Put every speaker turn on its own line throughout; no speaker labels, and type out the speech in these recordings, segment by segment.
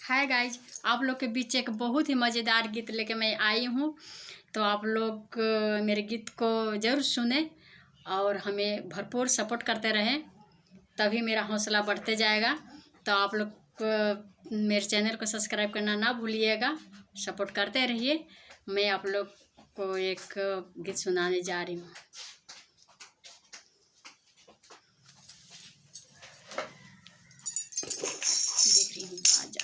Hi guys, आप लोग के बीच एक बहुत ही मज़ेदार गीत लेके मैं आई हूँ। तो आप लोग मेरे गीत को ज़रूर सुने और हमें भरपूर सपोर्ट करते रहें, तभी मेरा हौसला बढ़ते जाएगा। तो आप लोग मेरे चैनल को सब्सक्राइब करना ना भूलिएगा, सपोर्ट करते रहिए। मैं आप लोग को एक गीत सुनाने जा रही हूँ। देख रही हूँ आजा।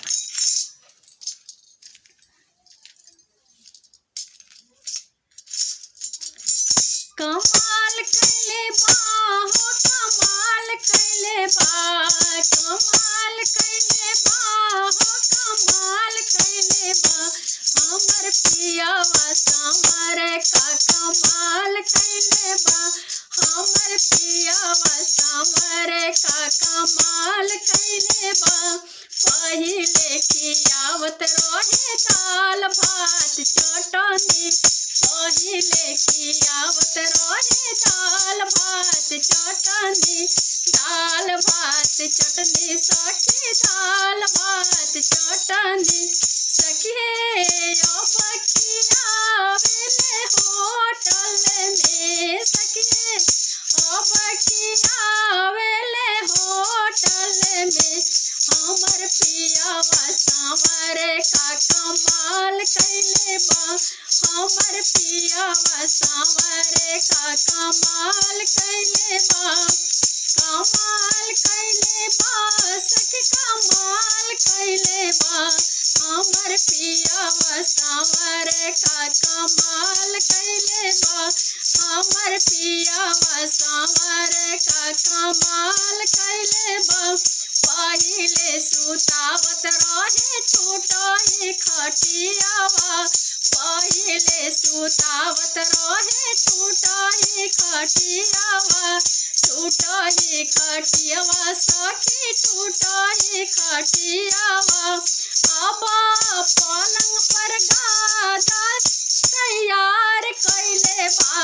कमाल कैले बा हो, कमाल कैले बा, कमाल कैले बा हो, कमाल कैले बा। हमर पियावा सांवर का कमाल कैले बा, हमर पियावा सांवर का कमाल कैले बा। पहिले खियावत रहे दाल भात चटनी, पहिले खियावत रहे दाल भात चटनी, दाल भात चटनी सखी, दाल भात चटनी सखी। अब खियावेले होटल में सखी, अब खियावेले होटल में। हमर पियावा सांवर का कमाल कैले बा, हमर पियावा सांवर का कमाल कैले बा, कमाल कैले बा सखी, कमाल कैले बा। हमर पियावा सांवर का कमाल कैले बा, हमर पियावा सांवर का कमाल कैले बा। पहिले सुतावत रहे छूटही खटियावा, पहिले सुतावत रहे छूटही खटियावा, छूटही खटियावा सखी, छूटही खटियावा। अब पलंग पर गादा तैयार कैले बा,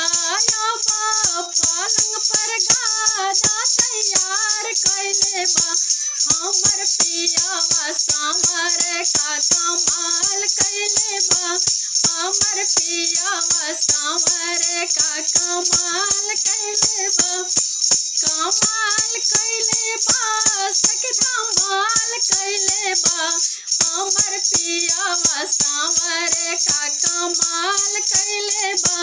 अब पलंग पर गादा तैयार कैले बा। हमर पियावा सांवर का कमाल कैले बा, हमर पियावा सांवर का कमाल कैले बा, कमाल कैले बा सखी, धमाल कैले बा। हमर पियावा सांवर का कमाल कैले बा,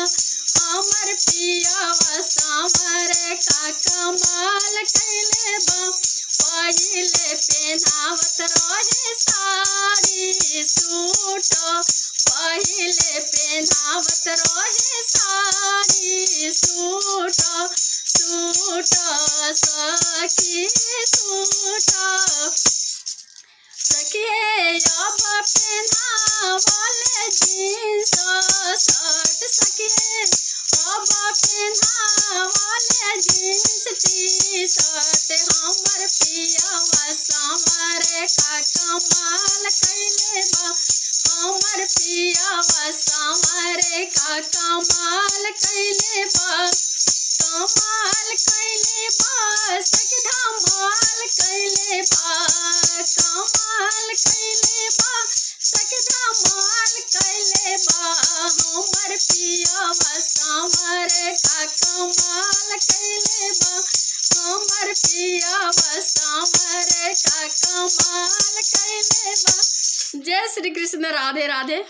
हमर पियावा सांवर का कमाल कैले बा। पहिले पेनावत रहे साड़ी सूट, पहिले पेनावत रहे साड़ी सूट, सूट सखी सूट सखी। अब पेनावले जींस शर्ट सखी, अब पेनावले जींस टी शर्ट। हमर पियावा सांवर का कमाल कैले बा, हमर पियावा सांवर का कमाल कैले बा, कमाल कैले बा सखी, धमाल कैले बा, कमाल कैले बा सखी, धमाल कैले बा। हमर पियावा सांवर का कमाल कैले बा, हमर पियावा सांवर का कमाल कैले बा। जय श्री कृष्ण, राधे राधे।